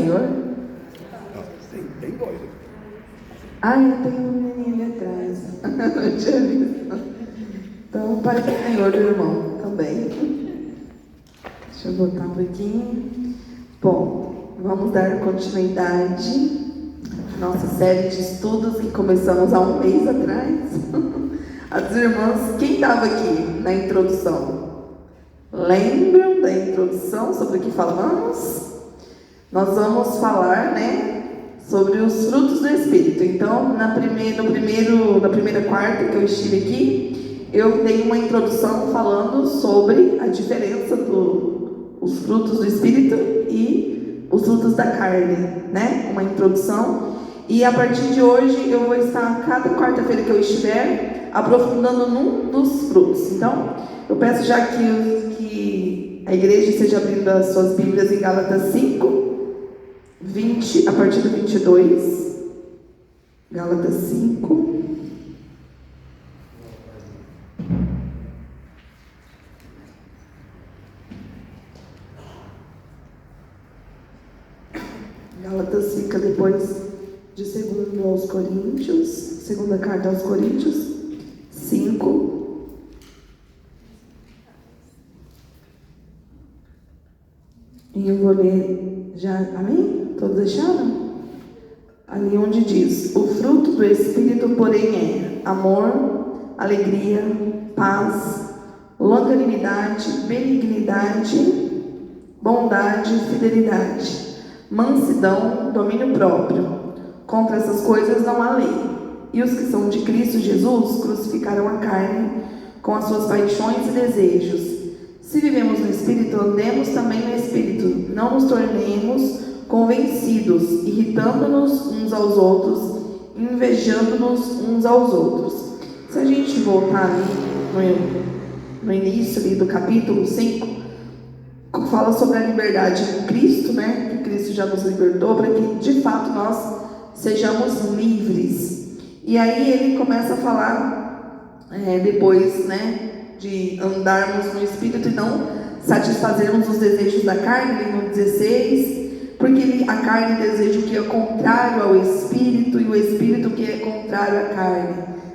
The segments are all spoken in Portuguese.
Senhor? Tem dois. Eu tenho um menininho ali atrás. Não tinha visto. Então, Pai do Senhor do irmão também. Deixa eu botar um pouquinho. Bom, vamos dar continuidade à nossa série de estudos que começamos há um mês atrás. As irmãs, quem estava aqui na introdução? Lembram da introdução sobre o que falamos? Nós vamos falar, sobre os frutos do Espírito. Então, na primeira quarta que eu estive aqui, eu dei uma introdução falando sobre a diferença dos frutos do Espírito e os frutos da carne, Uma introdução. E a partir de hoje eu vou estar, cada quarta-feira que eu estiver, aprofundando num dos frutos. Então, eu peço já que a igreja esteja abrindo as suas Bíblias em Gálatas 5, 20, a partir do 22. Gálatas 5. Gálatas fica depois de 2 aos Coríntios, segunda carta aos Coríntios, 5. E eu vou ler já, amém? Todos acharam? Ali onde diz: o fruto do Espírito, porém, é amor, alegria, paz, longanimidade, benignidade, bondade, fidelidade, mansidão, domínio próprio. Contra essas coisas não há lei. E os que são de Cristo Jesus crucificaram a carne com as suas paixões e desejos. Se vivemos no Espírito, andemos também no Espírito. Não nos tornemos convencidos, irritando-nos uns aos outros, invejando-nos uns aos outros. Se a gente voltar ali no início ali do capítulo 5, fala sobre a liberdade em Cristo, Que Cristo já nos libertou para que de fato nós sejamos livres. E aí ele começa a falar depois, de andarmos no Espírito e não satisfazermos os desejos da carne, no 16, porque a carne deseja o que é contrário ao Espírito e o Espírito que é contrário à carne,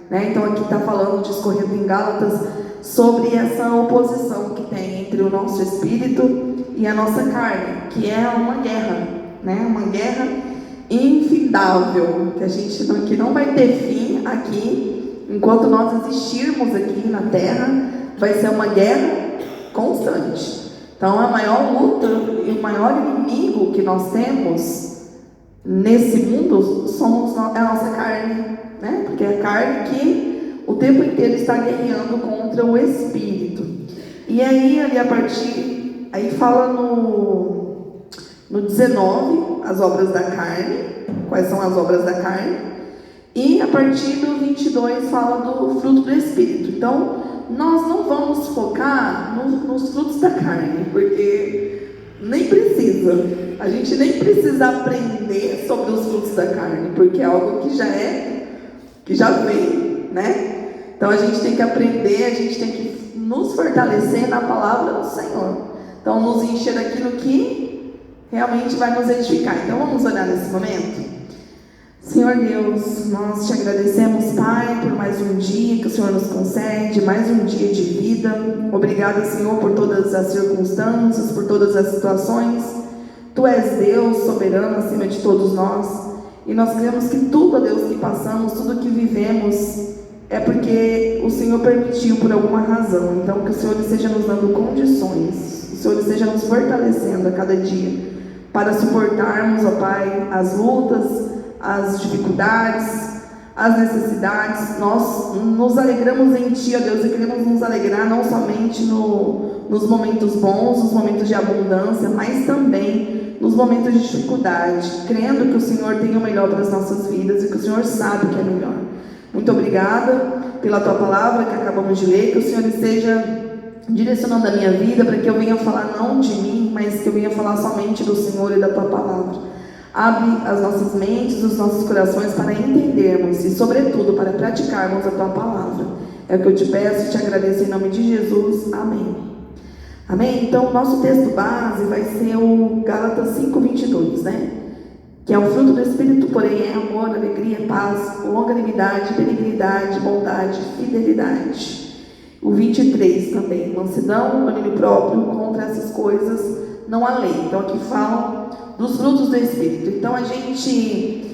Então aqui está falando, discorrendo em Gálatas, sobre essa oposição que tem entre o nosso Espírito e a nossa carne, que é uma guerra, Uma guerra infindável, que a gente que não vai ter fim aqui. Enquanto nós existirmos aqui na Terra, vai ser uma guerra constante. Então, a maior luta e o maior inimigo que nós temos nesse mundo é a nossa carne, Porque é a carne que o tempo inteiro está guerreando contra o Espírito. E aí, ali aí fala no 19, as obras da carne, quais são as obras da carne. E a partir do 22 fala do fruto do Espírito. Então, nós não vamos focar nos frutos da carne, porque nem precisa. A gente nem precisa aprender sobre os frutos da carne, porque é algo que já vem, Então, a gente tem que aprender, a gente tem que nos fortalecer na palavra do Senhor. Então, nos encher daquilo que realmente vai nos edificar. Então, vamos olhar nesse momento? Senhor Deus, nós te agradecemos, Pai, por mais um dia que o Senhor nos concede, mais um dia de vida. Obrigada, Senhor, por todas as circunstâncias, por todas as situações. Tu és Deus soberano acima de todos nós. E nós cremos que tudo, ó Deus, que passamos, tudo que vivemos, é porque o Senhor permitiu por alguma razão. Então, que o Senhor esteja nos dando condições, o Senhor esteja nos fortalecendo a cada dia, para suportarmos, ó Pai, as lutas, as dificuldades, as necessidades. Nós nos alegramos em Ti, ó Deus, e queremos nos alegrar não somente nos momentos bons, nos momentos de abundância, mas também nos momentos de dificuldade, crendo que o Senhor tem o melhor para as nossas vidas e que o Senhor sabe que é melhor. Muito obrigada pela Tua palavra que acabamos de ler, que o Senhor esteja direcionando a minha vida para que eu venha falar não de mim, mas que eu venha falar somente do Senhor e da Tua palavra. Abre as nossas mentes, os nossos corações para entendermos e, sobretudo, para praticarmos a Tua palavra. É o que eu te peço e te agradeço em nome de Jesus. Amém. Amém? Então, o nosso texto base vai ser o Gálatas 5:22, que é o fruto do Espírito, porém, é amor, alegria, paz, longanimidade, benignidade, bondade, fidelidade. O 23 também, mansidão, domínio próprio, contra essas coisas não há lei. Então aqui fala dos frutos do Espírito. Então a gente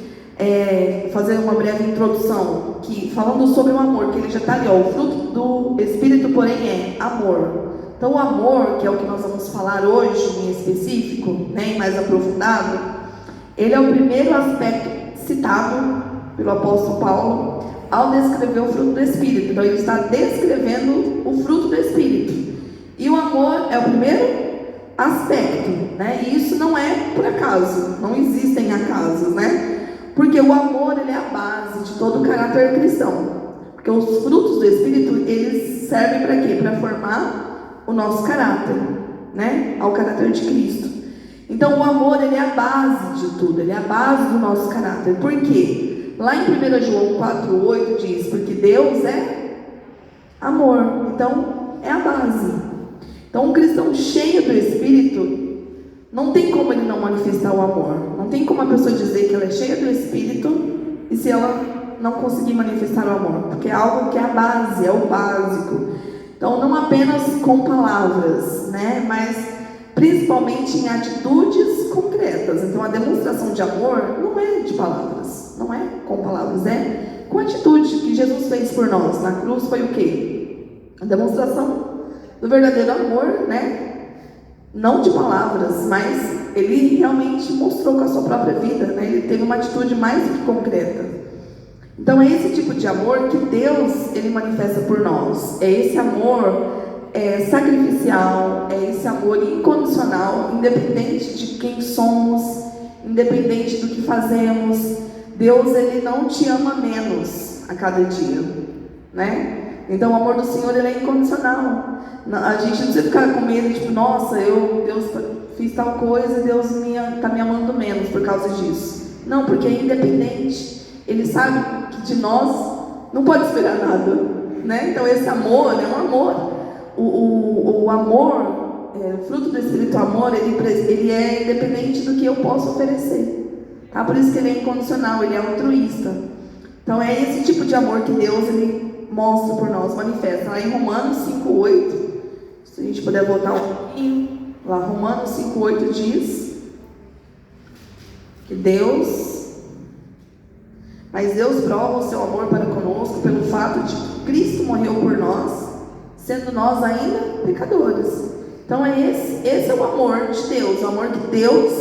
fazer uma breve introdução, que falando sobre o amor, que ele já está ali, ó, o fruto do Espírito, porém, é amor. Então o amor, que é o que nós vamos falar hoje em específico, né, mais aprofundado, ele é o primeiro aspecto citado pelo apóstolo Paulo ao descrever o fruto do Espírito. Então ele está descrevendo o fruto do Espírito. E o amor é o primeiro aspecto, né? E isso não é por acaso, não existem acasos, né? Porque o amor, ele é a base de todo o caráter cristão. Porque os frutos do Espírito, eles servem para quê? Para formar o nosso caráter, né? Ao caráter de Cristo. Então o amor, ele é a base de tudo, ele é a base do nosso caráter. Por quê? Lá em 1 João 4,8 diz, porque Deus é amor. Então é a base. Então um cristão cheio do Espírito, não tem como ele não manifestar o amor. Não tem como a pessoa dizer que ela é cheia do Espírito e se ela não conseguir manifestar o amor, porque é algo que é a base, é o básico. Então não apenas com palavras, né, mas principalmente em atitudes concretas. Então a demonstração de amor não é de palavras, não é com palavras, é com atitude. Que Jesus fez por nós na cruz foi o quê? A demonstração do verdadeiro amor, né? Não de palavras, mas ele realmente mostrou com a sua própria vida, né? Ele teve uma atitude mais do que concreta. Então é esse tipo de amor que Deus, ele manifesta por nós. É esse amor sacrificial, é esse amor incondicional, independente de quem somos, independente do que fazemos. Deus, ele não te ama menos a cada dia, né? Então o amor do Senhor, ele é incondicional. A gente não precisa ficar com medo, tipo, nossa, Deus fiz tal coisa, Deus está me amando menos por causa disso. Não, porque é independente. Ele sabe que de nós não pode esperar nada, né? Então esse amor é um amor. O amor, o fruto do Espírito, amor, ele é independente do que eu posso oferecer, tá? Por isso que ele é incondicional, ele é altruísta. Então é esse tipo de amor que Deus, ele mostra por nós, manifesta. Lá em Romanos 5,8, se a gente puder voltar um pouquinho, lá Romanos 5,8 diz que mas Deus prova o seu amor para conosco pelo fato de que Cristo morreu por nós, sendo nós ainda pecadores. Então esse é o amor de Deus, o amor que Deus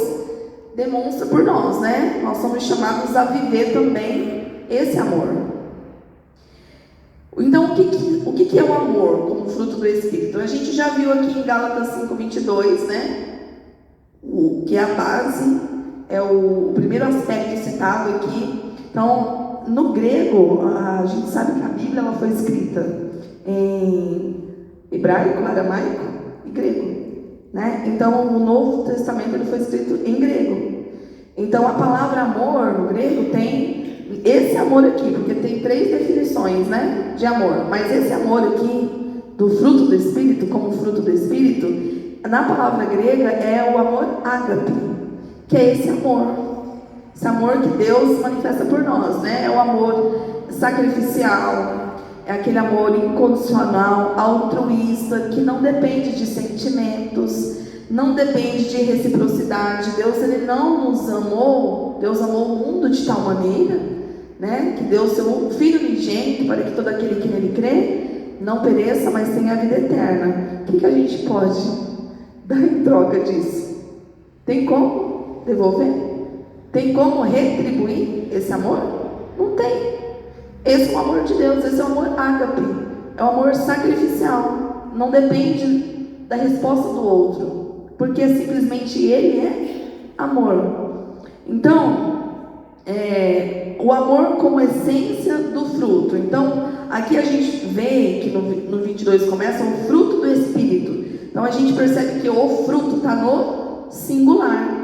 demonstra por nós, né? Nós somos chamados a viver também esse amor. Então o que é o amor como fruto do Espírito? A gente já viu aqui em Gálatas 5,22, né? O que é a base, é o primeiro aspecto citado aqui. Então, no grego, a gente sabe que a Bíblia ela foi escrita em hebraico, aramaico e grego, né? Então, o Novo Testamento ele foi escrito em grego. Então, a palavra amor no grego tem esse amor aqui, porque tem 3 definições, né, de amor. Mas esse amor aqui, do fruto do Espírito, como fruto do Espírito, na palavra grega é o amor ágape, que é esse amor que Deus manifesta por nós, né? É o amor sacrificial, é aquele amor incondicional, altruísta, que não depende de sentimentos, não depende de reciprocidade. Deus, ele não nos amou, Deus amou o mundo de tal maneira, né, que deu o seu Filho unigênito para que todo aquele que nele crê não pereça, mas tenha a vida eterna. O que a gente pode dar em troca disso? Tem como devolver? Tem como retribuir esse amor? Não tem. Esse é o amor de Deus, esse é o amor ágape, é o amor sacrificial. Não depende da resposta do outro, porque simplesmente ele é amor. Então, o amor como essência do fruto. Então, aqui a gente vê que no 22 começa o fruto do Espírito. Então a gente percebe que o fruto está no singular.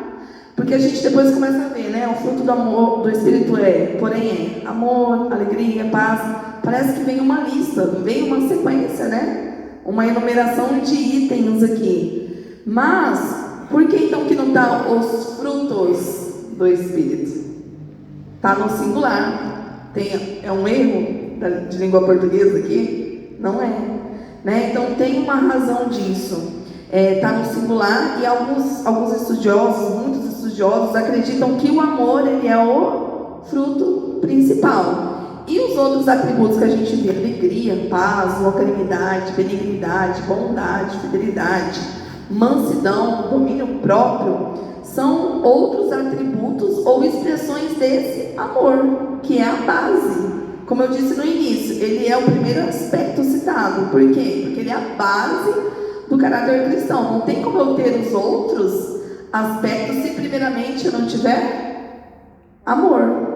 Porque a gente depois começa a ver, né? O fruto do amor, do Espírito porém é amor, alegria, paz. Parece que vem uma lista, vem uma sequência, né? Uma enumeração de itens aqui. Mas, por que então que não está os frutos do Espírito. Está no singular. É um erro de língua portuguesa aqui? Não é. Né? Então tem uma razão disso. Está no singular e alguns estudiosos, muitos estudiosos, acreditam que o amor ele é o fruto principal. E os outros atributos que a gente vê, alegria, paz, longanimidade, benignidade, bondade, fidelidade, mansidão, domínio próprio, são outros atributos ou expressões desse amor, que é a base. Como eu disse no início, ele é o primeiro aspecto citado. Por quê? Porque ele é a base do caráter cristão. Não tem como eu ter os outros aspectos se primeiramente eu não tiver amor.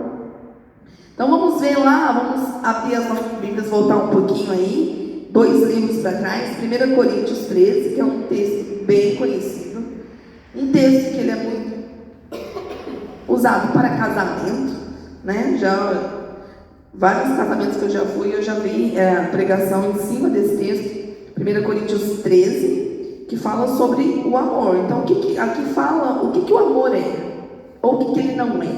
Então vamos ver lá, vamos abrir as nossas Bíblias, voltar um pouquinho aí, 2 livros para trás, 1 Coríntios 13, que é um texto bem conhecido, um texto que ele é muito usado para casamento, né? Vários casamentos que eu já fui, eu já vi a pregação em cima desse texto, 1 Coríntios 13, que fala sobre o amor. Então aqui fala o que o amor é, ou o que ele não é,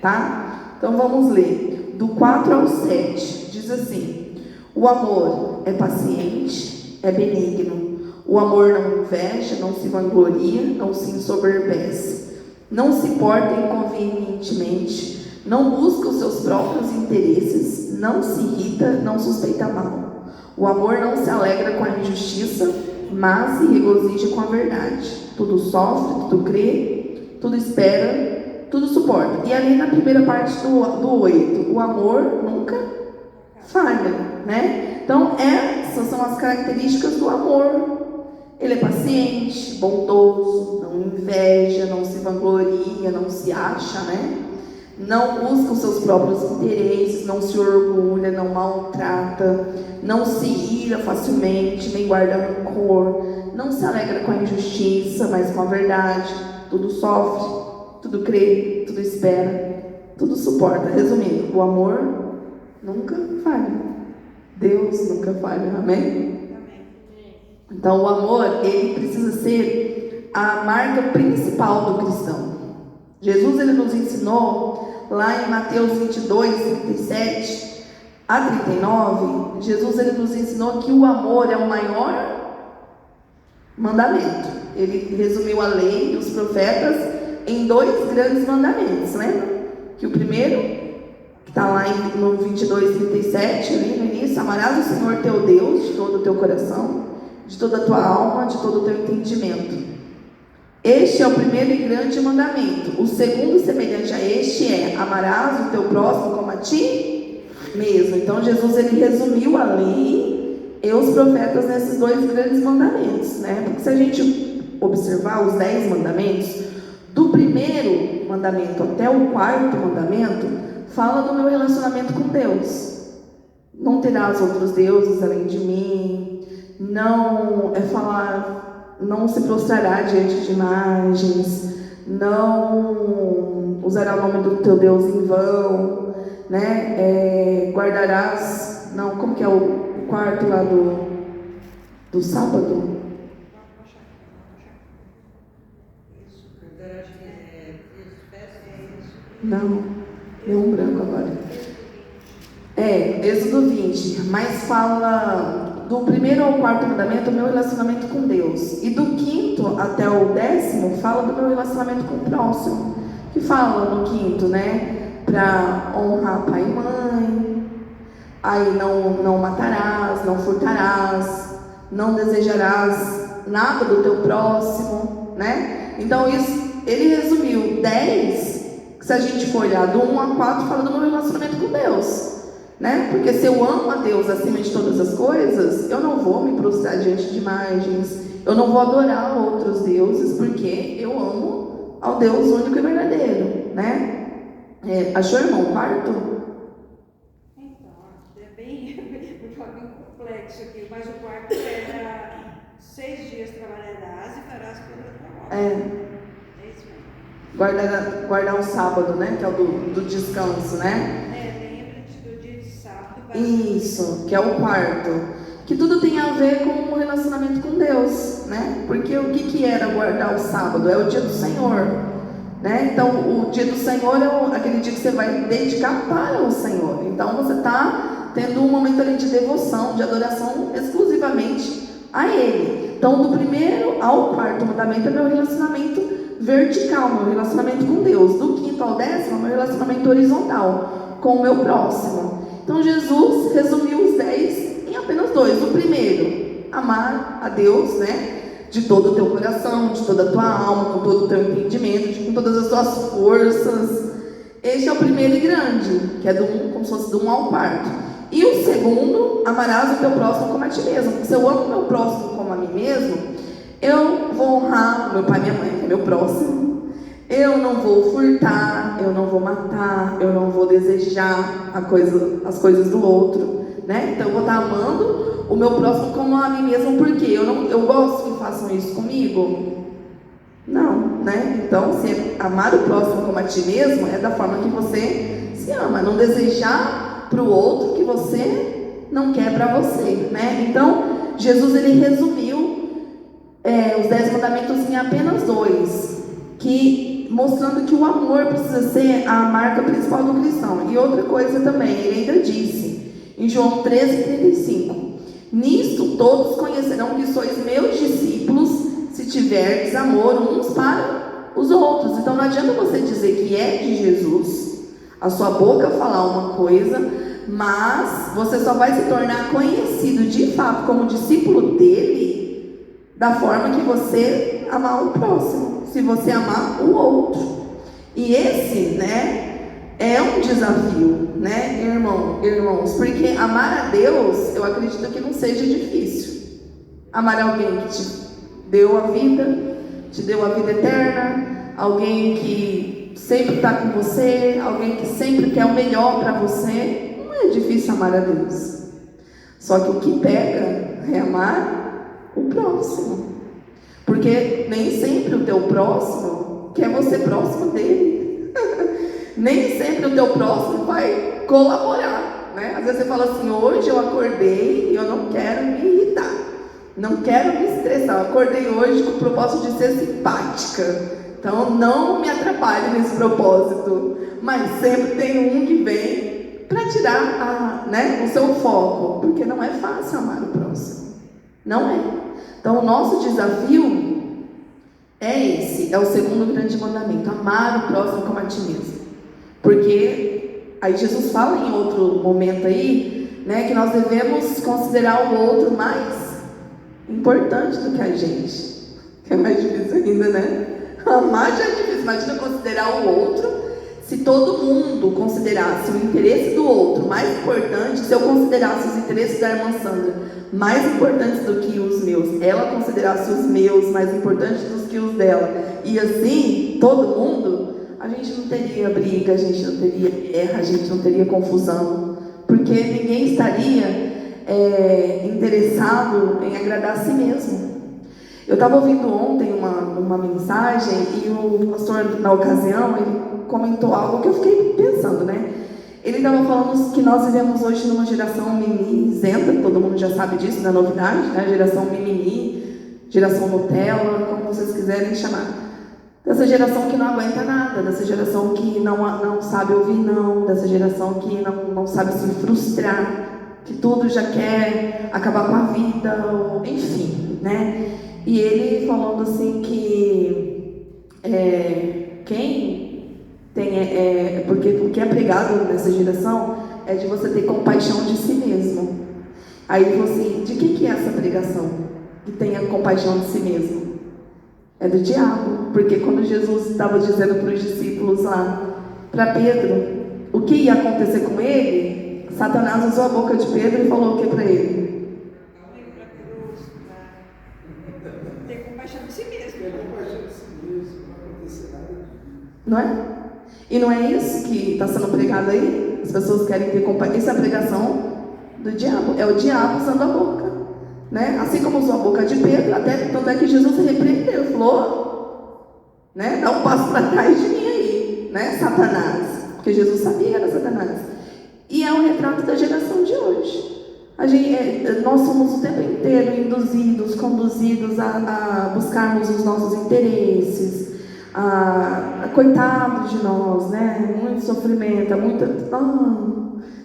tá? Então vamos ler. Do 4 ao 7, diz assim: o amor é paciente, é benigno. O amor não inveja, não se vangloria, não se ensoberbece, não se porta inconvenientemente, não busca os seus próprios interesses, não se irrita, não suspeita mal. O amor não se alegra com a injustiça, mas se regozija com a verdade. Tudo sofre, tudo crê, tudo espera, tudo suporta. E ali na primeira parte do 8, o amor nunca falha, né? Então essas são as características do amor. Ele é paciente, bondoso, não inveja, não se vangloria, não se acha, né? Não busca os seus próprios interesses, não se orgulha, não maltrata, não se ira facilmente, nem guarda rancor, não se alegra com a injustiça, mas com a verdade. Tudo sofre, tudo crê, tudo espera, tudo suporta. Resumindo, o amor nunca falha. Deus nunca falha. Amém? Então o amor, ele precisa ser a marca principal do cristão. Jesus, ele nos ensinou lá em Mateus 22, 37 a 39, Jesus, ele nos ensinou que o amor é o maior mandamento. Ele resumiu a lei e os profetas em 2 grandes mandamentos, lembra? Que o primeiro, que está lá no 22, 37, ali no início: amarás o Senhor teu Deus de todo o teu coração, de toda a tua alma, de todo o teu entendimento. Este é o primeiro e grande mandamento. O segundo, semelhante a este, é: amarás o teu próximo como a ti mesmo. Então Jesus, ele resumiu a lei e os profetas nesses 2 grandes mandamentos, né? Porque se a gente observar os 10 mandamentos, do primeiro mandamento até o 4º mandamento, fala do meu relacionamento com Deus. Não terás outros deuses além de mim. Não se prostrará diante de imagens. Não usará o nome do teu Deus em vão, né? Guardarás. Não, como que é o 4º lá do sábado? Não, deu um branco agora. Êxodo 20, mas fala do 1º ao 4º mandamento, o meu relacionamento com Deus. E do 5º até o 10º fala do meu relacionamento com o próximo. Que fala no 5º, né? Para honrar pai e mãe. Aí não matarás, não furtarás, não desejarás nada do teu próximo, né? Então isso, ele resumiu 10. Se a gente for olhar do 1 a 4, fala do meu relacionamento com Deus, né? Porque se eu amo a Deus acima de todas as coisas, eu não vou me prostrar diante de imagens, eu não vou adorar outros deuses, porque eu amo ao Deus único e verdadeiro, né? Achou, irmão, o 4º? Então, é bem complexo aqui, mas o 4º era 6 dias trabalharás e farás pela tua obra. Guardar o sábado, né? Que é o do descanso, né? Lembra-te do dia de sábado. Isso, que é o 4º. Que tudo tem a ver com o relacionamento com Deus, né? Porque o que era guardar o sábado? É o dia do Senhor, né? Então, o dia do Senhor é aquele dia que você vai dedicar para o Senhor. Então, você está tendo um momento ali de devoção, de adoração exclusivamente a Ele. Então, do primeiro ao quarto mandamento é meu relacionamento vertical, meu relacionamento com Deus. Do quinto ao décimo, meu relacionamento horizontal, com o meu próximo. Então, Jesus resumiu os 10 em apenas 2. O primeiro, amar a Deus, né? De todo o teu coração, de toda a tua alma, com todo o teu entendimento, com todas as tuas forças. Este é o primeiro e grande, que é como se fosse do 1 ao quarto. E o segundo, amarás o teu próximo como a ti mesmo. Se eu amo o meu próximo como a mim mesmo, eu vou honrar meu pai e minha mãe, que é meu próximo. Eu não vou furtar, eu não vou matar, eu não vou desejar as coisas do outro, né? Então eu vou estar amando o meu próximo como a mim mesmo, porque eu gosto que façam isso comigo? Não, né? Então, se amar o próximo como a ti mesmo é da forma que você se ama, não desejar para o outro que você não quer para você, né? Então, Jesus ele resumiu os 10 mandamentos em apenas 2, mostrando que o amor precisa ser a marca principal do cristão. E outra coisa também, ele ainda disse, em João 13:35, nisto todos conhecerão que sois meus discípulos, se tiverdes amor uns para os outros. Então não adianta você dizer que é de Jesus, a sua boca falar uma coisa, mas você só vai se tornar conhecido de fato como discípulo dele da forma que você amar o próximo, se você amar o outro. E esse, né, é um desafio, né, irmãos, porque amar a Deus, eu acredito que não seja difícil. Amar alguém que te deu a vida, te deu a vida eterna, alguém que sempre está com você, alguém que sempre quer o melhor para você, não é difícil amar a Deus. Só que o que pega é amar o próximo, porque nem sempre o teu próximo quer você próximo dele. Nem sempre o teu próximo vai colaborar, né? Às vezes você fala assim, hoje eu acordei e eu não quero me irritar, não quero me estressar, eu acordei hoje com o propósito de ser simpática, então não me atrapalhe nesse propósito. Mas sempre tem um que vem para tirar o seu foco, porque não é fácil amar o próximo, não é. Então o nosso desafio é esse, é o segundo grande mandamento, amar o próximo como a ti mesmo. Porque aí Jesus fala em outro momento aí, né, que nós devemos considerar o outro mais importante do que a gente. Que é mais difícil ainda, né? Amar já é difícil, imagina considerar o outro. Se todo mundo considerasse o interesse do outro mais importante, se eu considerasse os interesses da irmã Sandra mais importantes do que os meus, ela considerasse os meus mais importantes do que os dela, e assim, todo mundo, a gente não teria briga, a gente não teria guerra, a gente não teria confusão, porque ninguém estaria interessado em agradar a si mesmo. Eu estava ouvindo ontem uma mensagem e o pastor, na ocasião, ele comentou algo que eu fiquei pensando, né? Ele estava falando que nós vivemos hoje numa geração mimizenta, todo mundo já sabe disso, não é novidade, né? Geração mimimi, geração Nutella, como vocês quiserem chamar. Dessa geração que não aguenta nada, dessa geração que não sabe ouvir não, dessa geração que não sabe se frustrar, que tudo já quer acabar com a vida, enfim, né? E ele falando assim que quem tem, porque o que é pregado nessa geração é de você ter compaixão de si mesmo. Aí ele falou assim, de que é essa pregação? Que tenha compaixão de si mesmo? É do diabo, porque quando Jesus estava dizendo para os discípulos lá, para Pedro, o que ia acontecer com ele, Satanás usou a boca de Pedro e falou o que para ele? Ter compaixão de si mesmo. Ter compaixão de si mesmo, não vai acontecer nada. Não é? E não é isso que está sendo pregado aí? As pessoas querem ter compaixão. Isso é a pregação do diabo. É o diabo usando a boca, né? Assim como usou a boca de Pedro, até tanto é que Jesus se repreendeu, falou, né? Dá um passo para trás de mim aí, né? Satanás. Porque Jesus sabia que era Satanás. E é um retrato da geração de hoje. Nós somos o tempo inteiro induzidos, conduzidos a buscarmos os nossos interesses, Coitado de nós, né? Muito sofrimento, muita.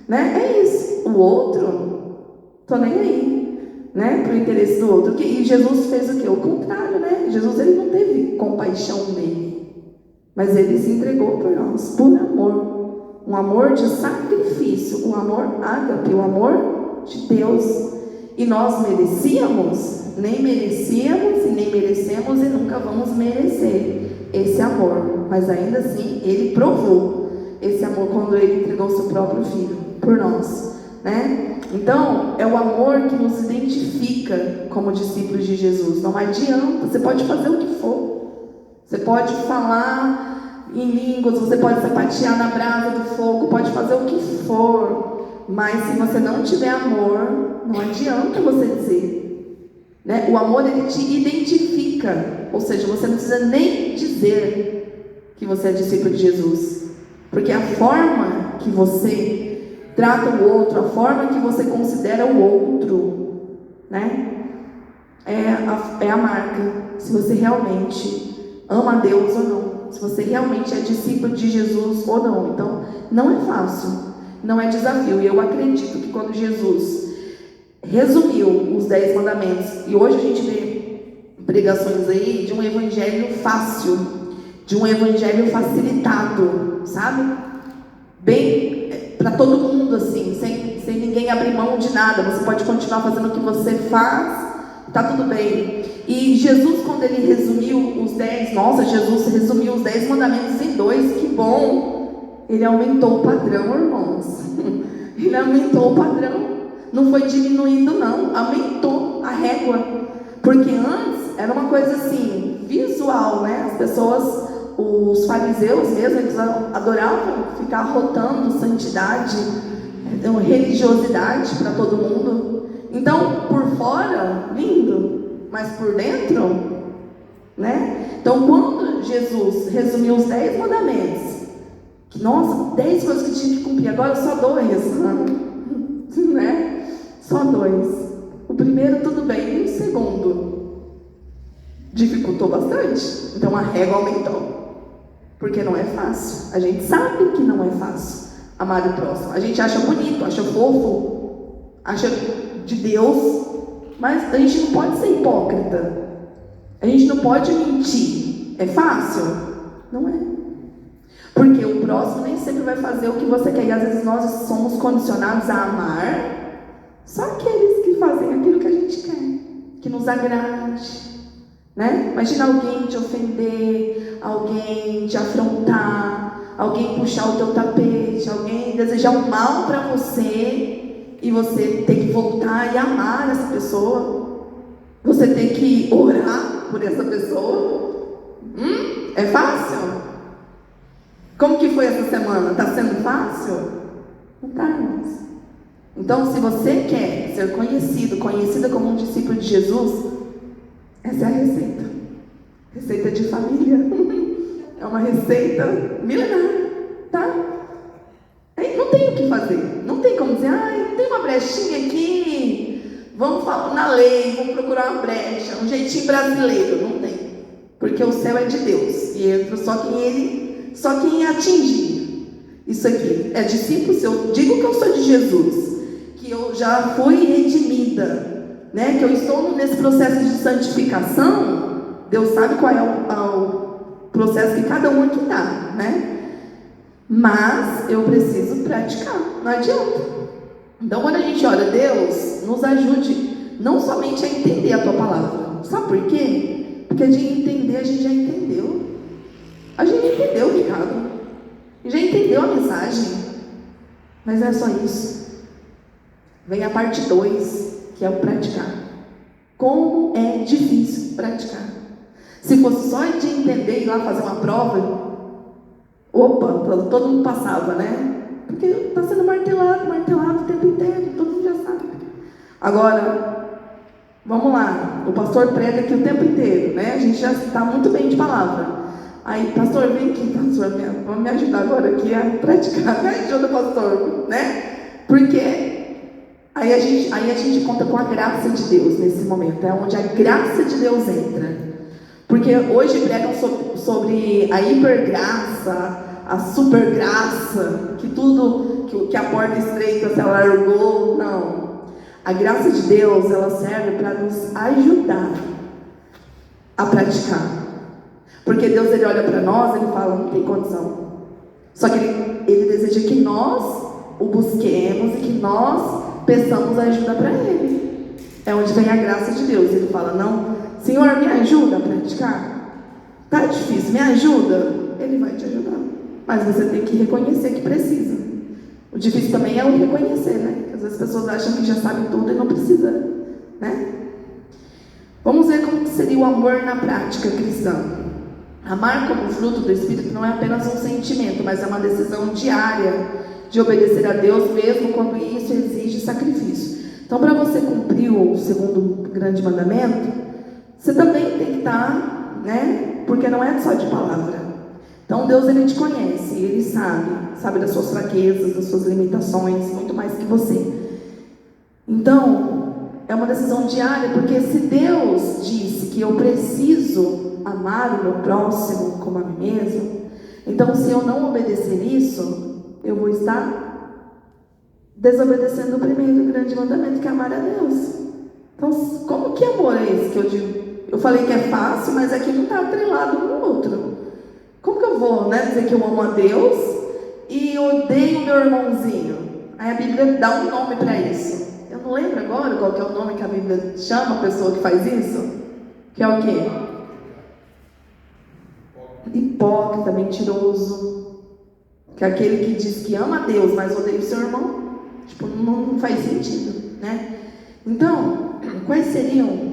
Né? É isso. O outro, tô nem aí, né? Pro interesse do outro. E Jesus fez o quê? O contrário, né? Jesus, ele não teve compaixão dele, mas ele se entregou por nós, por amor. Um amor de sacrifício, um amor ágape, o amor de Deus. E nós merecíamos? Nem merecíamos e nem merecemos e nunca vamos merecer esse amor. Mas ainda assim, ele provou esse amor quando ele entregou seu próprio filho por nós, né? Então, é o amor que nos identifica como discípulos de Jesus. Não adianta, você pode fazer o que for. Você pode falar em línguas, você pode sapatear na brasa do fogo, pode fazer o que for, mas se você não tiver amor, não adianta você dizer, né? O amor, ele te identifica, ou seja, você não precisa nem dizer que você é discípulo de Jesus, porque a forma que você trata o outro, a forma que você considera o outro, né? É a marca, se você realmente ama a Deus ou não, se você realmente é discípulo de Jesus ou não. Então, não é fácil, não é desafio. E eu acredito que quando Jesus resumiu os 10 mandamentos, e hoje a gente vê pregações aí de um evangelho fácil, de um evangelho facilitado, sabe? Bem, para todo mundo, assim, sem ninguém abrir mão de nada. Você pode continuar fazendo o que você faz, tá tudo bem. E Jesus, quando ele resumiu os 10, Jesus resumiu os 10 mandamentos em 2, que bom! Ele aumentou o padrão, irmãos. Ele aumentou o padrão. Não foi diminuindo, não. Aumentou a régua. Porque antes era uma coisa assim, visual, né? As pessoas, os fariseus mesmo, eles adoravam ficar rotando santidade, religiosidade para todo mundo. Então, por fora, lindo. Mas por dentro, né? Então, quando Jesus resumiu os 10 mandamentos, nossa, 10 coisas que tinha que cumprir, agora só 2, né? Só 2. O primeiro, tudo bem, e o segundo? Dificultou bastante. Então, a régua aumentou. Porque não é fácil. A gente sabe que não é fácil amar o próximo. A gente acha bonito, acha fofo, acha de Deus. Mas a gente não pode ser hipócrita. A gente não pode mentir. É fácil? Não é. Porque o próximo nem sempre vai fazer o que você quer. E às vezes nós somos condicionados a amar só aqueles que fazem aquilo que a gente quer, que nos agrade, né? Imagina alguém te ofender, alguém te afrontar, alguém puxar o teu tapete, alguém desejar o mal para você. E você tem que voltar e amar essa pessoa. Você tem que orar por essa pessoa. É fácil? Como que foi essa semana? Está sendo fácil? Não está, irmãos. Então, se você quer ser conhecida como um discípulo de Jesus, essa é a receita. Receita de família. É uma receita milenar, tá? Aí não tem o que fazer. Não tem como dizer, tem uma brechinha aqui, vamos falar na lei, vamos procurar uma brecha, um jeitinho brasileiro. Não tem. Porque o céu é de Deus. E entra só quem atingir. Isso aqui é discípulo. Se eu digo que eu sou de Jesus, que eu já fui redimida, né? Que eu estou nesse processo de santificação, Deus sabe qual é o processo que cada um aqui dá, né? Mas eu preciso praticar, não adianta. Então, quando a gente ora, Deus, nos ajude não somente a entender a Tua palavra. Sabe por quê? Porque de entender a gente já entendeu. A gente entendeu o recado. Já entendeu a mensagem. Mas não é só isso. Vem a parte 2, que é o praticar. Como é difícil praticar. Se fosse só de entender e ir lá fazer uma prova, todo mundo passava, né? Porque está sendo martelado o tempo inteiro, todo mundo já sabe. Agora, vamos lá, o pastor prega aqui o tempo inteiro, né? A gente já está muito bem de palavra. Aí, pastor, vem aqui, pastor, vamos me ajudar agora aqui a praticar. Me ajuda, pastor, né? Porque aí a gente conta com a graça de Deus nesse momento, é onde a graça de Deus entra. Porque hoje pregam sobre a hipergraça, a supergraça, que tudo, que a porta estreita se alargou. Não. A graça de Deus, ela serve para nos ajudar a praticar. Porque Deus, ele olha para nós, ele fala, não tem condição. Só que ele deseja que nós o busquemos e que nós peçamos ajuda para ele. É onde vem a graça de Deus. Ele fala, não, Senhor, me ajuda a praticar. Tá difícil, me ajuda. Ele vai te ajudar. Mas você tem que reconhecer que precisa. O difícil também é o reconhecer, né? Às vezes as pessoas acham que já sabem tudo e não precisa, né? Vamos ver como seria o amor na prática cristã. Amar como fruto do Espírito não é apenas um sentimento, mas é uma decisão diária de obedecer a Deus, mesmo quando isso exige sacrifício. Então, para você cumprir o segundo grande mandamento, você também tem que estar, né? Porque não é só de palavra. Então, Deus, ele te conhece, ele sabe das suas fraquezas, das suas limitações, muito mais que você. Então, é uma decisão diária, porque se Deus disse que eu preciso amar o meu próximo como a mim mesmo, então se eu não obedecer isso, eu vou estar desobedecendo o primeiro grande mandamento, que é amar a Deus. Então, como que amor é esse que eu digo? Eu falei que é fácil, mas é que não está atrelado um no outro. Como que eu vou, né, dizer que eu amo a Deus e odeio o meu irmãozinho? Aí a Bíblia dá um nome para isso. Eu não lembro agora qual que é o nome que a Bíblia chama a pessoa que faz isso. Que é o quê? Hipócrita, mentiroso. Que é aquele que diz que ama a Deus, mas odeia o seu irmão. Tipo, não faz sentido, né? Então, quais seriam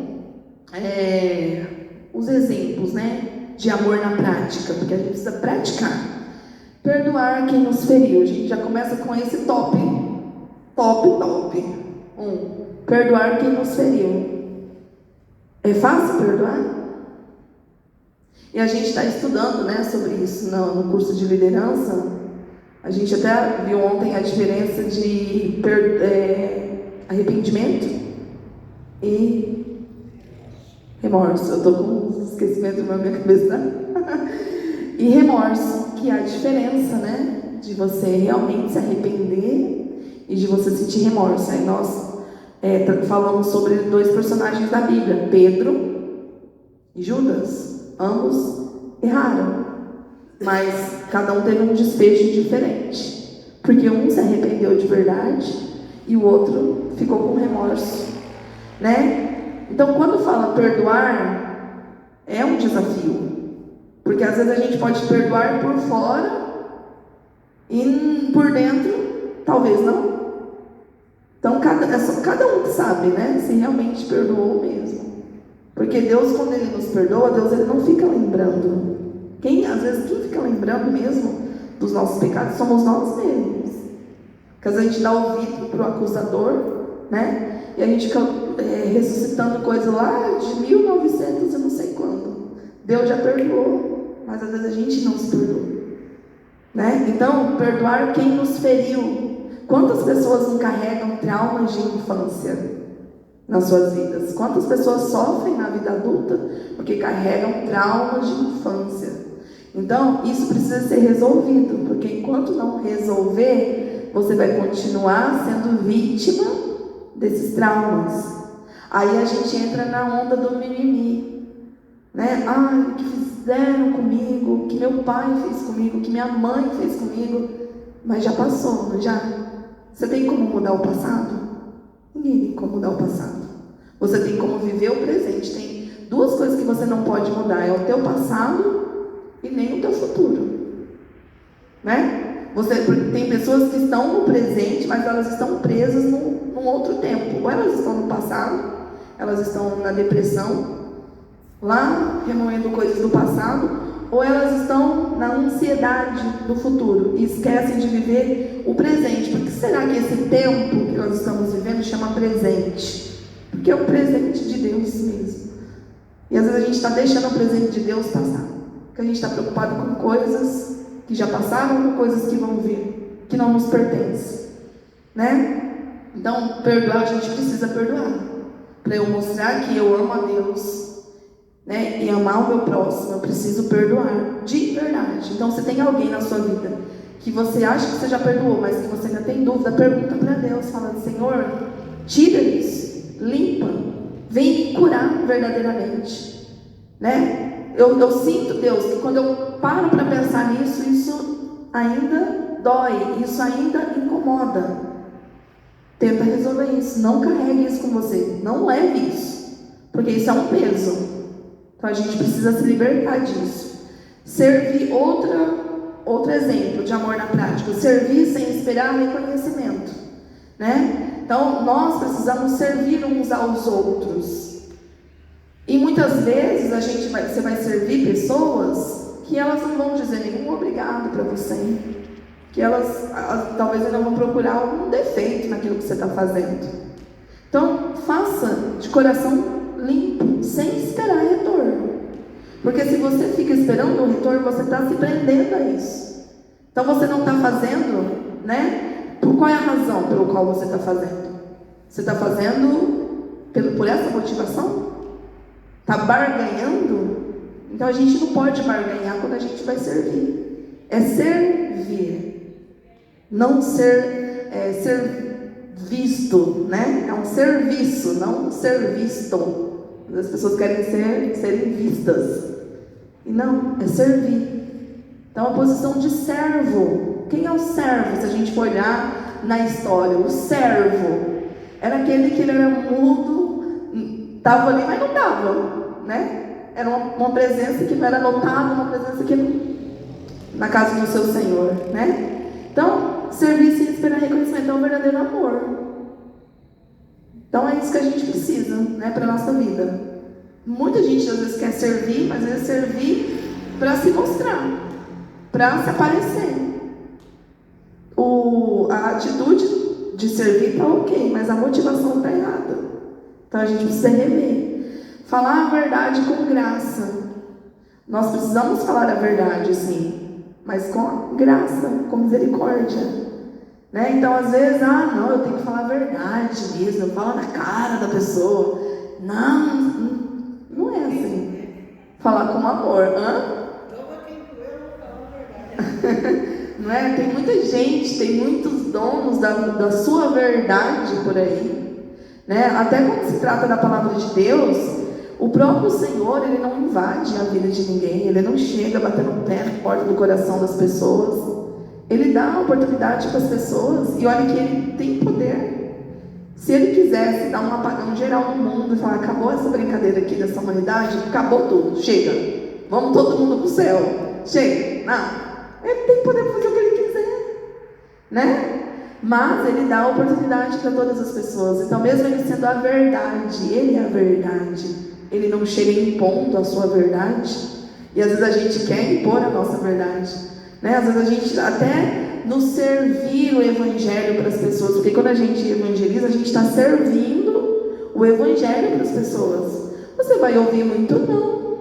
os exemplos, né, de amor na prática? Porque a gente precisa praticar. Perdoar quem nos feriu. A gente já começa com esse top. Perdoar quem nos feriu. É fácil perdoar? E a gente está estudando, né, sobre isso no curso de liderança. A gente até viu ontem a diferença de arrependimento e remorso. Eu estou com um esquecimento na minha cabeça. E remorso, que é a diferença, né, de você realmente se arrepender e de você sentir remorso. Aí nós falamos sobre dois personagens da Bíblia, Pedro e Judas. Ambos erraram, mas cada um teve um desfecho diferente, porque um se arrependeu de verdade e o outro ficou com remorso, né? Então, quando fala perdoar, é um desafio, porque às vezes a gente pode perdoar por fora e por dentro talvez não. Então, é só cada um que sabe, né, se realmente perdoou mesmo. Porque Deus, quando Ele nos perdoa, Deus, Ele não fica lembrando. Às vezes, quem fica lembrando mesmo dos nossos pecados somos nós mesmos. Porque às vezes a gente dá ouvido para o acusador, né? E a gente fica ressuscitando coisa lá de 1900 e não sei quando. Deus já perdoou, mas às vezes a gente não se perdoa, né? Então, perdoar quem nos feriu. Quantas pessoas não carregam traumas de infância nas suas vidas? Quantas pessoas sofrem na vida adulta porque carregam traumas de infância? Então, isso precisa ser resolvido, porque enquanto não resolver, você vai continuar sendo vítima desses traumas. Aí a gente entra na onda do mimimi, né? Ai, o que fizeram comigo, o que meu pai fez comigo, o que minha mãe fez comigo, mas já passou, não já? Você tem como mudar o passado? Ninguém tem como mudar o passado. Você tem como viver o presente. Tem duas coisas que você não pode mudar: é o teu passado e nem o teu futuro, né? Tem pessoas que estão no presente, mas elas estão presas num outro tempo. Ou elas estão no passado, elas estão na depressão, lá remoendo coisas do passado, ou elas estão na ansiedade do futuro e esquecem de viver o presente. Por que será que esse tempo que nós estamos vivendo chama presente? Porque é o presente de Deus mesmo. E às vezes a gente está deixando o presente de Deus passar, porque a gente está preocupado com coisas que já passaram, com coisas que vão vir, que não nos pertencem, né? Então, perdoar, a gente precisa perdoar, para eu mostrar que eu amo a Deus né? E amar o meu próximo, eu preciso perdoar, de verdade. Então, se tem alguém na sua vida que você acha que você já perdoou, mas que você ainda tem dúvida, pergunta para Deus, falando: Senhor, tira isso, limpa, vem me curar verdadeiramente, né? Eu sinto, Deus, que quando eu paro para pensar nisso, isso ainda dói, isso ainda incomoda. Tenta resolver isso, não carregue isso com você, não leve isso, porque isso é um peso. Então a gente precisa se libertar disso. Servir, outro exemplo de amor na prática, servir sem esperar reconhecimento, né? Então nós precisamos servir uns aos outros. E muitas vezes você vai servir pessoas que elas não vão dizer nenhum obrigado para você, que elas talvez ainda vão procurar algum defeito naquilo que você está fazendo. Então faça de coração limpo, sem esperar retorno, porque se você fica esperando o retorno, você está se prendendo a isso. Então você não está fazendo, né? Por qual é a razão pelo qual você está fazendo? Você está fazendo por essa motivação? Está barganhando? Então a gente não pode barganhar quando a gente vai servir. É servir, não ser visto, né? É um serviço, não ser visto. As pessoas querem serem vistas. E não, é servir. Então a posição de servo. Quem é o servo? Se a gente for olhar na história, o servo era aquele que ele era mudo, estava ali, mas não estava, né? Era uma presença que não era notada, uma presença que não, na casa do seu Senhor, né? Então, servir sem esperar reconhecimento é um verdadeiro amor. Então é isso que a gente precisa, né, para a nossa vida. Muita gente às vezes quer servir, mas às vezes servir para se mostrar, para se aparecer. A atitude de servir está ok, mas a motivação está errada. Então a gente precisa rever. Falar a verdade com graça. Nós precisamos falar a verdade, sim, mas com graça, com misericórdia, né? Então às vezes, não, eu tenho que falar a verdade mesmo, eu falo na cara da pessoa. Não é assim. Falar com amor, não é? Tem muita gente, tem muitos donos da sua verdade por aí, né? Até quando se trata da palavra de Deus, o próprio Senhor, Ele não invade a vida de ninguém, Ele não chega batendo o pé na porta do coração das pessoas. Ele dá a oportunidade para as pessoas, e olha que Ele tem poder. Se Ele quisesse dar um apagão geral no mundo e falar: acabou essa brincadeira aqui dessa humanidade, acabou tudo, chega, vamos todo mundo para o céu, chega, não. Ele tem poder para fazer o que Ele quiser, né? Mas Ele dá a oportunidade para todas as pessoas. Então mesmo Ele sendo a verdade, Ele é a verdade, Ele não chega impondo a sua verdade. E às vezes a gente quer impor a nossa verdade, né? Às vezes a gente até no servir o Evangelho para as pessoas, porque quando a gente evangeliza, a gente está servindo o Evangelho para as pessoas. Você vai ouvir muito não,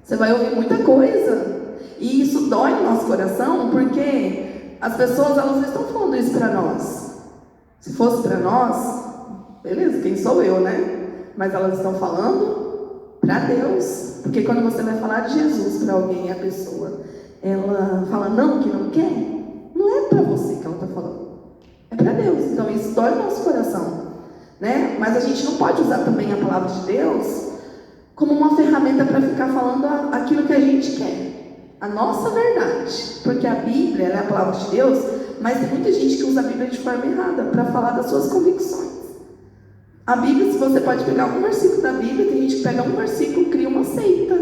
você vai ouvir muita coisa, e isso dói no nosso coração, porque as pessoas, elas não estão falando isso para nós. Se fosse para nós, beleza, quem sou eu, né? Mas elas estão falando para Deus. Porque quando você vai falar de Jesus para alguém, a pessoa, ela fala não, que não quer, não é para você que ela está falando, é para Deus. Então isso dói no nosso coração, né? Mas a gente não pode usar também a palavra de Deus como uma ferramenta para ficar falando aquilo que a gente quer, a nossa verdade, porque a Bíblia é a palavra de Deus, mas tem muita gente que usa a Bíblia de forma errada para falar das suas convicções. A Bíblia, se você pode pegar um versículo da Bíblia, tem gente que pega um versículo, cria uma seita,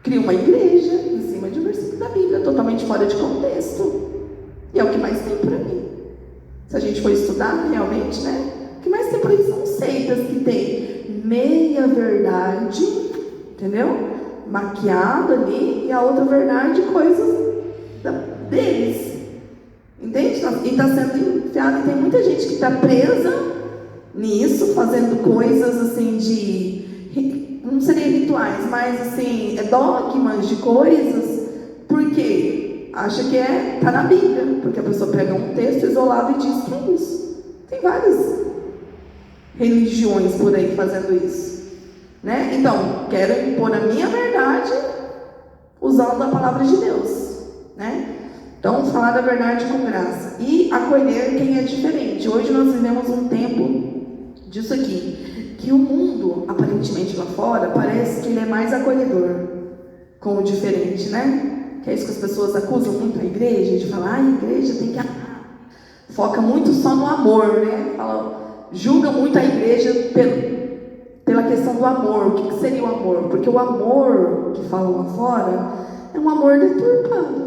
cria uma igreja em cima de um versículo da Bíblia, totalmente fora de contexto. E é o que mais tem por aí. Se a gente for estudar realmente, né? O que mais tem por aí são seitas que tem meia verdade, entendeu? Maquiado ali, e a outra verdade, coisas deles. Entende? E está sendo enfiado, e tem muita gente que está presa nisso, fazendo coisas assim não seria rituais, mas assim, dogmas de coisas, porque acha que tá na Bíblia, porque a pessoa pega um texto isolado e diz que é isso. Tem várias religiões por aí fazendo isso. né? Então, quero impor a minha verdade usando a palavra de Deus, né? Então, falar da verdade com graça e acolher quem é diferente. Hoje nós vivemos um tempo disso aqui, que o mundo, aparentemente lá fora, parece que ele é mais acolhedor com o diferente, né? Que é isso que as pessoas acusam muito a igreja, de falar, a igreja tem que amar. Foca muito só no amor, né? Julga muito a igreja pela questão do amor. O que seria o amor? Porque o amor que falam lá fora é um amor deturpado.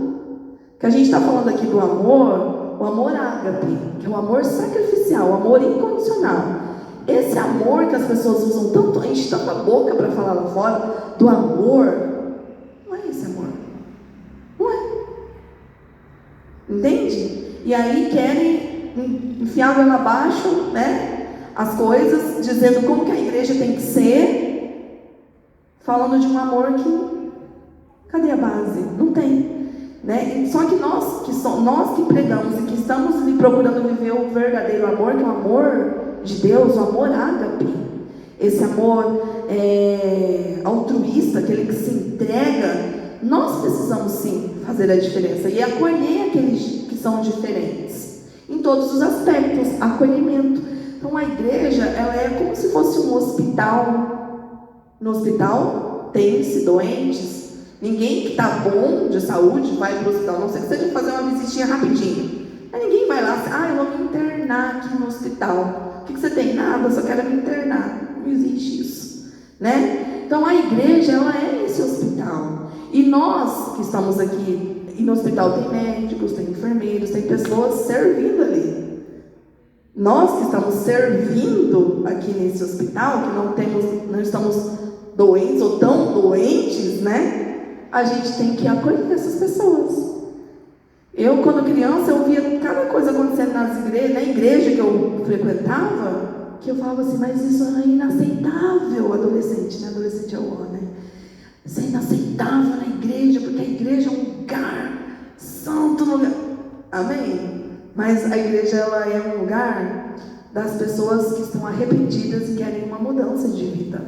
Que a gente está falando aqui do amor, o amor ágape, que é o amor sacrificial, o amor incondicional. Esse amor que as pessoas usam tanto, enche tanta boca para falar lá fora, do amor, não é esse amor. Não é. Entende? E aí querem enfiar a goela abaixo, né? As coisas, dizendo como que a igreja tem que ser, falando de um amor que, cadê a base? Não tem. Né? Só que nós que pregamos e que estamos procurando viver o verdadeiro amor, que é o amor de Deus, o amor ágape, esse amor altruísta, aquele que se entrega, nós precisamos sim fazer a diferença e acolher aqueles que são diferentes, em todos os aspectos, acolhimento. Então a igreja, ela é como se fosse um hospital. No hospital tem-se doentes. Ninguém que está bom de saúde vai para o hospital, a não ser que seja fazer uma visitinha rapidinho. Aí ninguém vai lá, eu vou me internar aqui no hospital. O que você tem? Nada, eu só quero me internar. Não existe isso, né? Então a igreja, ela é esse hospital. E nós que estamos aqui, e no hospital tem médicos, tem enfermeiros, tem pessoas servindo ali. Nós que estamos servindo aqui nesse hospital, que não estamos doentes ou tão doentes, né? A gente tem que acolher essas pessoas. Eu, quando criança, eu via cada coisa acontecendo na igreja que eu frequentava, que eu falava assim, mas isso é inaceitável, adolescente, né? Adolescente é o homem, né? Isso é inaceitável na igreja, porque a igreja é um lugar santo, um lugar... Amém? Mas a igreja, ela é um lugar das pessoas que estão arrependidas e querem uma mudança de vida.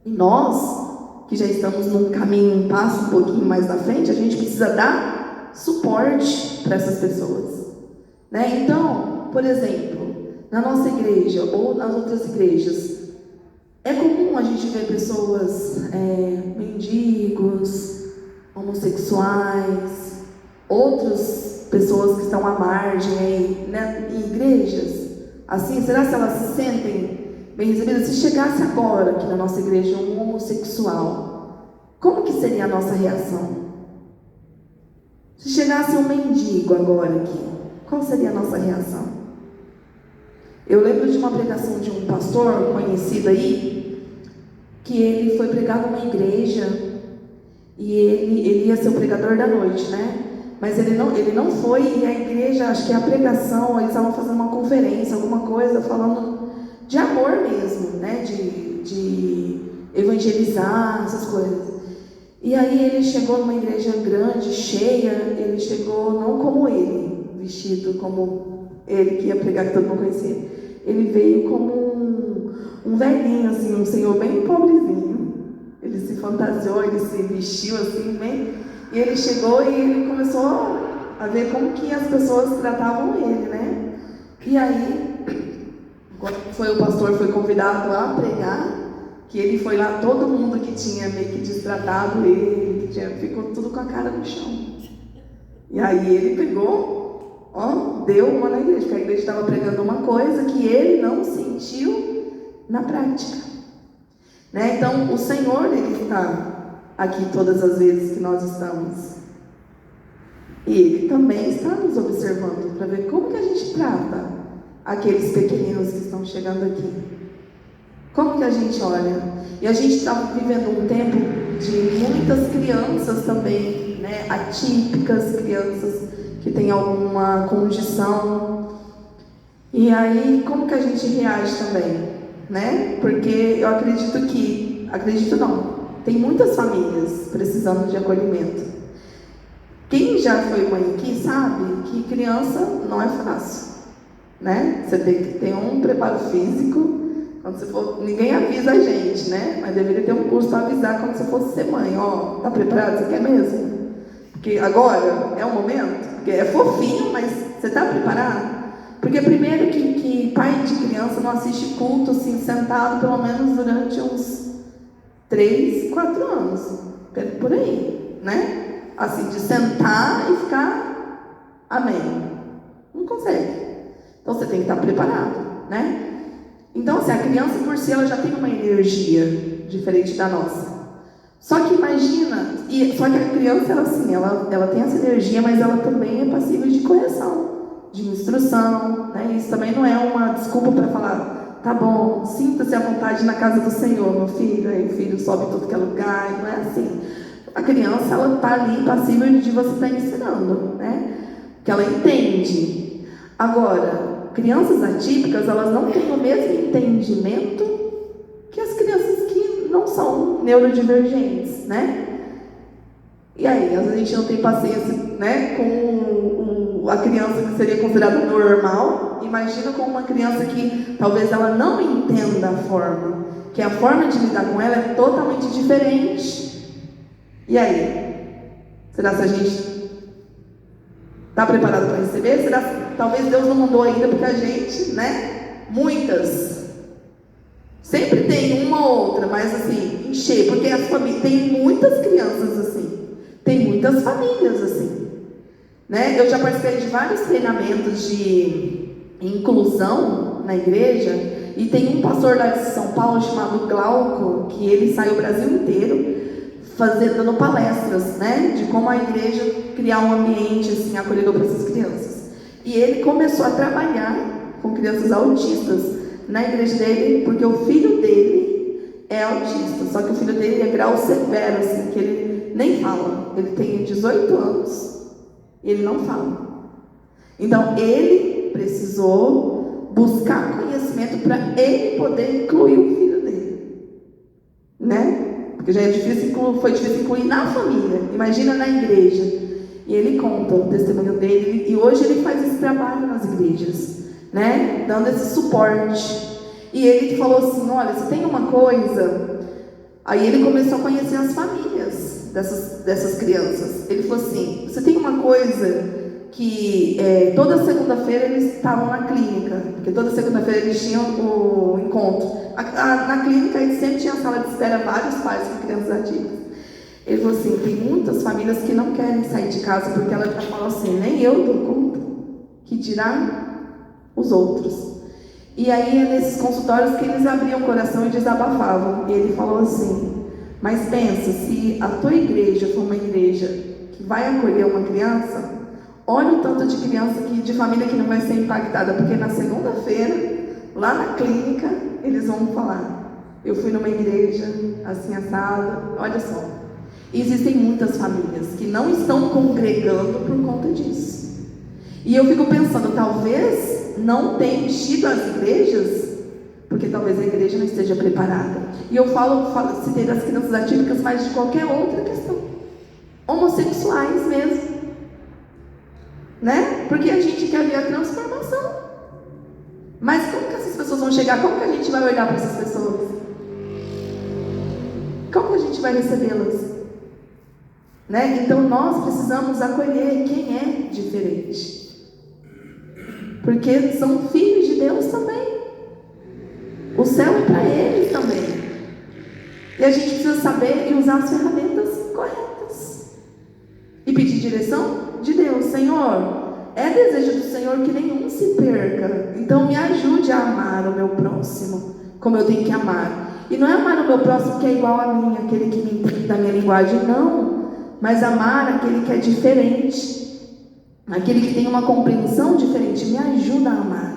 E nós, que já estamos num caminho, um passo um pouquinho mais na frente, a gente precisa dar suporte para essas pessoas, né? Então, por exemplo, na nossa igreja ou nas outras igrejas, é comum a gente ver pessoas, mendigos, homossexuais, outras pessoas que estão à margem aí, né, em igrejas. Assim, será que elas se sentem bem recebidas? Se chegasse agora aqui na nossa igreja um homossexual, como que seria a nossa reação? Se chegasse um mendigo agora aqui, qual seria a nossa reação? Eu lembro de uma pregação de um pastor conhecido aí, que ele foi pregar numa igreja, e ele ia ser o pregador da noite, né? Mas ele não foi, e a igreja, acho que a pregação, eles estavam fazendo uma conferência, alguma coisa, falando de amor mesmo, né? De evangelizar, essas coisas. E aí ele chegou numa igreja grande, cheia, ele chegou não como ele, vestido como ele que ia pregar, que todo mundo conhecia. Ele veio como um velhinho, assim, um senhor bem pobrezinho. Ele se fantasiou, ele se vestiu assim, bem... E ele chegou e ele começou a ver como que as pessoas tratavam ele, né? E aí, quando o pastor foi convidado a pregar, que ele foi lá, todo mundo que tinha meio que destratado ele, ficou tudo com a cara no chão. E aí ele pegou, deu uma na igreja, porque a igreja estava pregando uma coisa que ele não sentiu na prática. Né? Então, o Senhor, ele está aqui todas as vezes que nós estamos. E Ele também está nos observando para ver como que a gente trata aqueles pequeninos que estão chegando aqui. Como que a gente olha? E a gente está vivendo um tempo de muitas crianças também, né? Atípicas, crianças que têm alguma condição. E aí, como que a gente reage também? Né? Porque eu acredito não, tem muitas famílias precisando de acolhimento. Quem já foi mãe aqui sabe que criança não é fácil, né? Você tem que ter um preparo físico, Quando você for, ninguém avisa a gente, né? Mas deveria ter um curso para avisar quando você fosse ser mãe. Ó, tá preparado? Você quer mesmo? Porque agora é o momento. Porque é fofinho, mas você tá preparado? Porque primeiro que pai de criança não assiste culto assim, sentado pelo menos durante uns 3, 4 anos. Por aí, né? Assim, de sentar e ficar amém. Não consegue. Então você tem que estar preparado, né? Então, assim, a criança por si ela já tem uma energia diferente da nossa. Só que imagina, só que a criança ela tem essa energia, mas ela também é passível de correção, de instrução, né? Isso também não é uma desculpa para falar, tá bom, sinta-se à vontade na casa do Senhor, meu filho. Aí o filho sobe em tudo que é lugar, não é assim. A criança ela está ali passível de você estar ensinando, né? Que ela entende. Agora, crianças atípicas, elas não têm o mesmo entendimento que as crianças que não são neurodivergentes, né? E aí, às vezes a gente não tem paciência, né, com a criança que seria considerada normal. Imagina com uma criança que talvez ela não entenda a forma, que a forma de lidar com ela é totalmente diferente. E aí? Será que a gente está preparado para receber? Será que talvez Deus não mandou ainda porque a gente, né? Muitas. Sempre tem uma ou outra, mas assim, encher, porque as famílias, tem muitas crianças assim, tem muitas famílias assim, né? Eu já participei de vários treinamentos de inclusão na igreja, e tem um pastor lá de São Paulo chamado Glauco, que ele sai o Brasil inteiro dando palestras, né? De como a igreja criar um ambiente assim, acolhedor para essas crianças. E ele começou a trabalhar com crianças autistas na igreja dele, porque o filho dele é autista, só que o filho dele é grau severo, assim, que ele nem fala. Ele tem 18 anos e ele não fala. Então ele precisou buscar conhecimento para ele poder incluir o filho dele, né? Porque já é difícil foi difícil incluir na família, imagina na igreja. E ele conta o testemunho dele, e hoje ele faz esse trabalho nas igrejas, né? Dando esse suporte. E ele falou assim, olha, se tem uma coisa... Aí ele começou a conhecer as famílias dessas crianças. Ele falou assim, você tem uma coisa que toda segunda-feira eles estavam na clínica, porque toda segunda-feira eles tinham o encontro. Na clínica eles sempre tinha sala de espera, vários pais com crianças atípicas. Ele falou assim, tem muitas famílias que não querem sair de casa porque ela falou assim, nem eu dou conta, que dirá os outros. E aí é nesses consultórios que eles abriam o coração e desabafavam. E ele falou assim, mas pensa, se a tua igreja for uma igreja que vai acolher uma criança, olha o tanto de criança de família que não vai ser impactada, porque na segunda-feira, lá na clínica, eles vão falar, eu fui numa igreja assim assada, olha só. Existem muitas famílias que não estão congregando por conta disso. E eu fico pensando, talvez não tenha enchido as igrejas, porque talvez a igreja não esteja preparada. E eu citei das crianças atípicas, mas de qualquer outra questão. Homossexuais mesmo. Né? Porque a gente quer ver a transformação. Mas como que essas pessoas vão chegar? Como que a gente vai olhar para essas pessoas? Como que a gente vai recebê-las? Né? Então nós precisamos acolher quem é diferente. Porque são filhos de Deus também. O céu é para eles também. E a gente precisa saber e usar as ferramentas corretas. E pedir direção de Deus. Senhor, é desejo do Senhor que nenhum se perca. Então me ajude a amar o meu próximo como eu tenho que amar. E não é amar o meu próximo que é igual a mim, aquele que me entende da minha linguagem, não. Mas amar aquele que é diferente. Aquele que tem uma compreensão diferente, me ajuda a amar.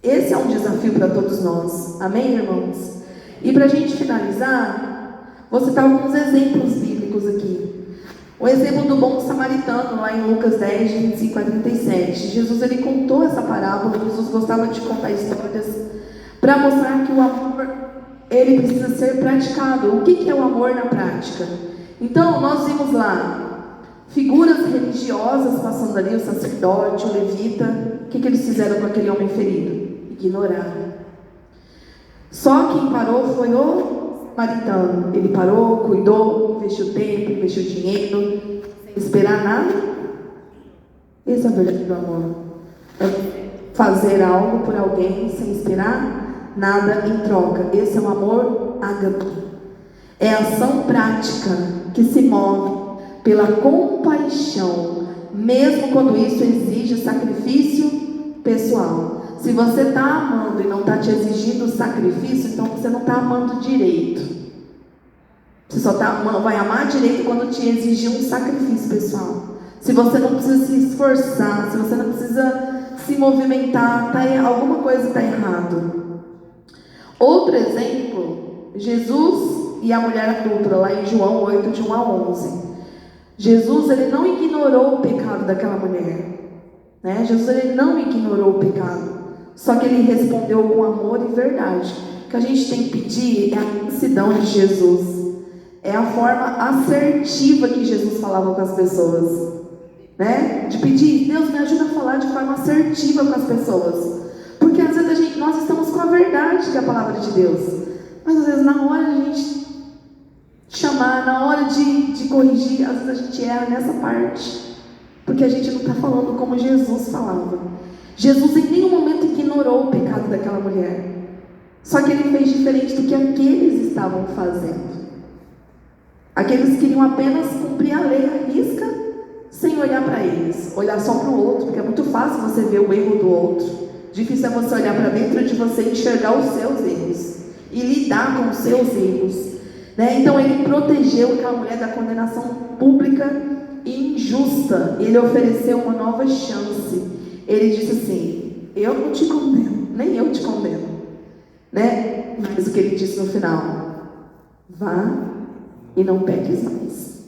Esse é um desafio para todos nós. Amém, irmãos? E para a gente finalizar, vou citar alguns exemplos bíblicos aqui. O exemplo do bom samaritano, lá em Lucas 10, de 25 a 37. Jesus ele contou essa parábola. Jesus gostava de contar histórias para mostrar que o amor ele precisa ser praticado. O que é o amor na prática? Então, nós vimos lá figuras religiosas passando ali, o sacerdote, o levita. O que eles fizeram com aquele homem ferido? Ignoraram. Só quem parou foi o samaritano. Ele parou, cuidou, investiu tempo, investiu dinheiro, sem esperar nada. Esse é o verdadeiro amor. É fazer algo por alguém sem esperar nada em troca. Esse é o amor ágape. É a ação prática que se move pela compaixão, mesmo quando isso exige sacrifício pessoal. Se você está amando e não está te exigindo sacrifício, então você não está amando direito. Você só vai amar direito quando te exigir um sacrifício pessoal. Se você não precisa se esforçar, se você não precisa se movimentar, alguma coisa está errado. Outro exemplo, Jesus e a mulher adulta, lá em João 8, de 1 a 11. Jesus, ele não ignorou o pecado daquela mulher, né? Jesus, ele não ignorou o pecado, só que ele respondeu com amor e verdade. O que a gente tem que pedir é a mansidão de Jesus, é a forma assertiva que Jesus falava com as pessoas, né? De pedir, Deus me ajuda a falar de forma assertiva com as pessoas, porque às vezes nós estamos com a verdade, que é a palavra de Deus, mas às vezes na hora de a gente chamar, na hora de corrigir, às vezes a gente erra nessa parte, porque a gente não está falando como Jesus falava. Jesus em nenhum momento ignorou o pecado daquela mulher, só que ele fez diferente do que aqueles estavam fazendo. Aqueles queriam apenas cumprir a lei à risca, sem olhar para eles, olhar só para o outro, porque é muito fácil você ver o erro do outro. Difícil é você olhar para dentro de você e enxergar os seus erros e lidar com os seus erros, né? Então ele protegeu aquela mulher da condenação pública e injusta. Ele ofereceu uma nova chance. Ele disse assim: eu não te condeno, nem eu te condeno, né? Mas o que ele disse no final: vá e não peques mais.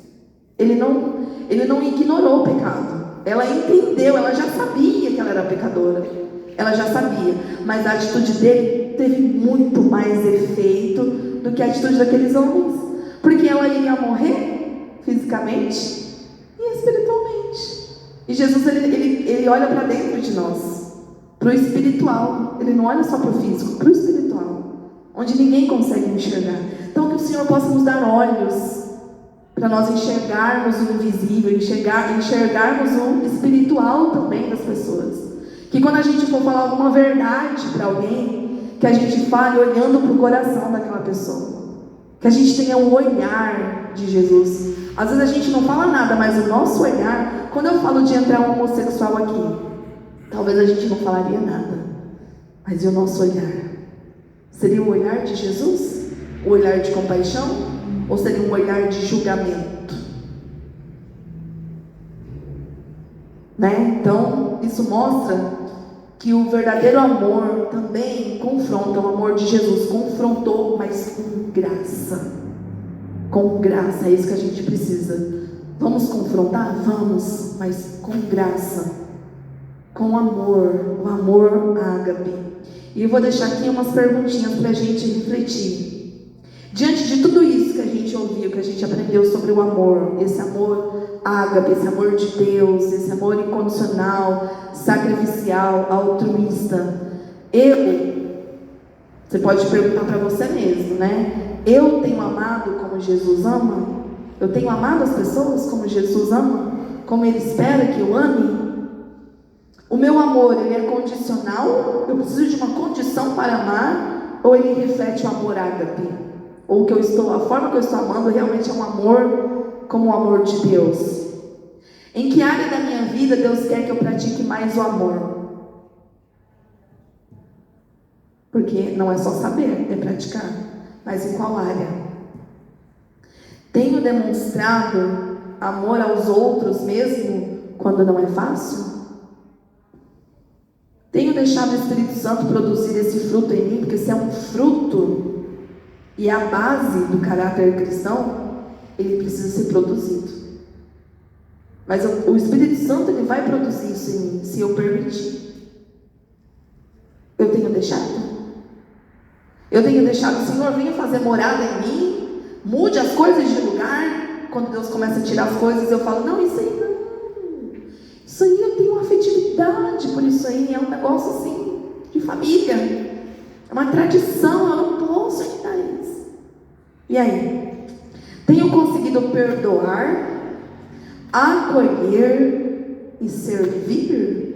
Ele não ignorou o pecado. Ela entendeu, ela já sabia que ela era pecadora, ela já sabia, mas a atitude dele teve muito mais efeito do que a atitude daqueles homens, porque ela iria morrer fisicamente e espiritualmente. E Jesus, ele olha para dentro de nós, para o espiritual. Ele não olha só para o físico, para o espiritual, onde ninguém consegue enxergar. Então que o Senhor possa nos dar olhos para nós enxergarmos o invisível, enxergarmos o espiritual também das pessoas. Que quando a gente for falar alguma verdade para alguém, que a gente fale olhando para o coração daquela pessoa, que a gente tenha o olhar de Jesus. Às vezes a gente não fala nada, mas o nosso olhar, quando eu falo de entrar um homossexual aqui, talvez a gente não falaria nada, mas e o nosso olhar? Seria o olhar de Jesus? O olhar de compaixão? Ou seria um olhar de julgamento? Né? Então, isso mostra que o verdadeiro amor também confronta. O amor de Jesus confrontou, mas com graça. Com graça, é isso que a gente precisa. Vamos confrontar? Vamos, mas com graça. Com amor, o amor ágape. E eu vou deixar aqui umas perguntinhas para a gente refletir. Diante de tudo isso que a gente ouviu, que a gente aprendeu sobre o amor, esse amor ágape, esse amor de Deus, esse amor incondicional, sacrificial, altruísta, você pode perguntar para você mesmo, né? Eu tenho amado como Jesus ama? Eu tenho amado as pessoas como Jesus ama? Como Ele espera que eu ame? O meu amor, ele é condicional? Eu preciso de uma condição para amar? Ou ele reflete o amor ágape? Ou a forma que eu estou amando realmente é um amor como o amor de Deus? Em que área da minha vida Deus quer que eu pratique mais o amor? Porque não é só saber, é praticar. Mas em qual área? Tenho demonstrado amor aos outros mesmo quando não é fácil? Tenho deixado o Espírito Santo produzir esse fruto em mim? Porque se é um fruto e a base do caráter cristão, ele precisa ser produzido. Mas o Espírito Santo, ele vai produzir isso em mim, se eu permitir. Eu tenho deixado? Eu tenho deixado o Senhor venha fazer morada em mim, mude as coisas de lugar. Quando Deus começa a tirar as coisas, eu falo, não, isso aí não. Isso aí eu tenho uma afetividade por isso aí, é um negócio assim, de família. É uma tradição, eu não posso evitar isso. E aí? Tenho conseguido perdoar, acolher e servir?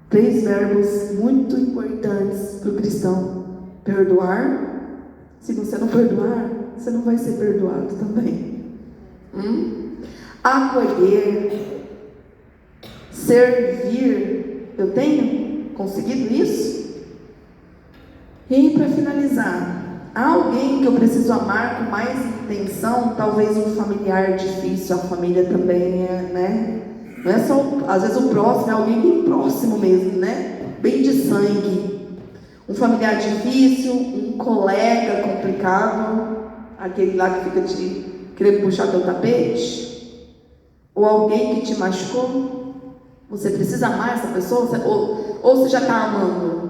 3 verbos muito importantes para o cristão. Perdoar. Se você não perdoar, você não vai ser perdoado também. Acolher, servir. Eu tenho conseguido isso? E para finalizar, há alguém que eu preciso amar com mais intenção? Talvez um familiar difícil, a família também é, né? Não é só, às vezes o próximo é alguém bem próximo mesmo, né? Bem de sangue. Um familiar difícil, um colega complicado, aquele lá que fica te querendo puxar teu tapete, ou alguém que te machucou. Você precisa amar essa pessoa? Ou você já está amando?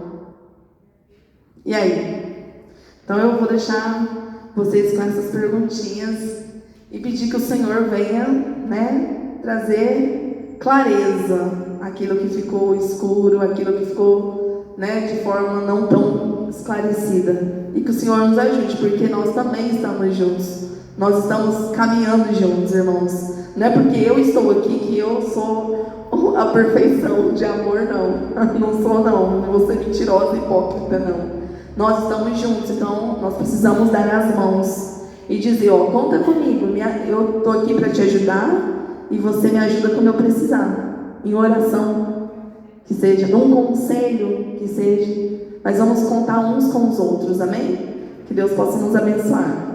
E aí? Então eu vou deixar vocês com essas perguntinhas e pedir que o Senhor venha, né, trazer clareza aquilo que ficou escuro, aquilo que ficou, né, de forma não tão esclarecida. E que o Senhor nos ajude, porque nós também estamos juntos. Nós estamos caminhando juntos, irmãos. Não é porque eu estou aqui que eu sou a perfeição de amor, não. Não sou, não. Não vou ser mentirosa e hipócrita, não. Nós estamos juntos, então nós precisamos dar as mãos e dizer, ó, conta comigo, eu estou aqui para te ajudar e você me ajuda quando eu precisar. Em oração, que seja, num conselho, que seja. Mas vamos contar uns com os outros, amém? Que Deus possa nos abençoar.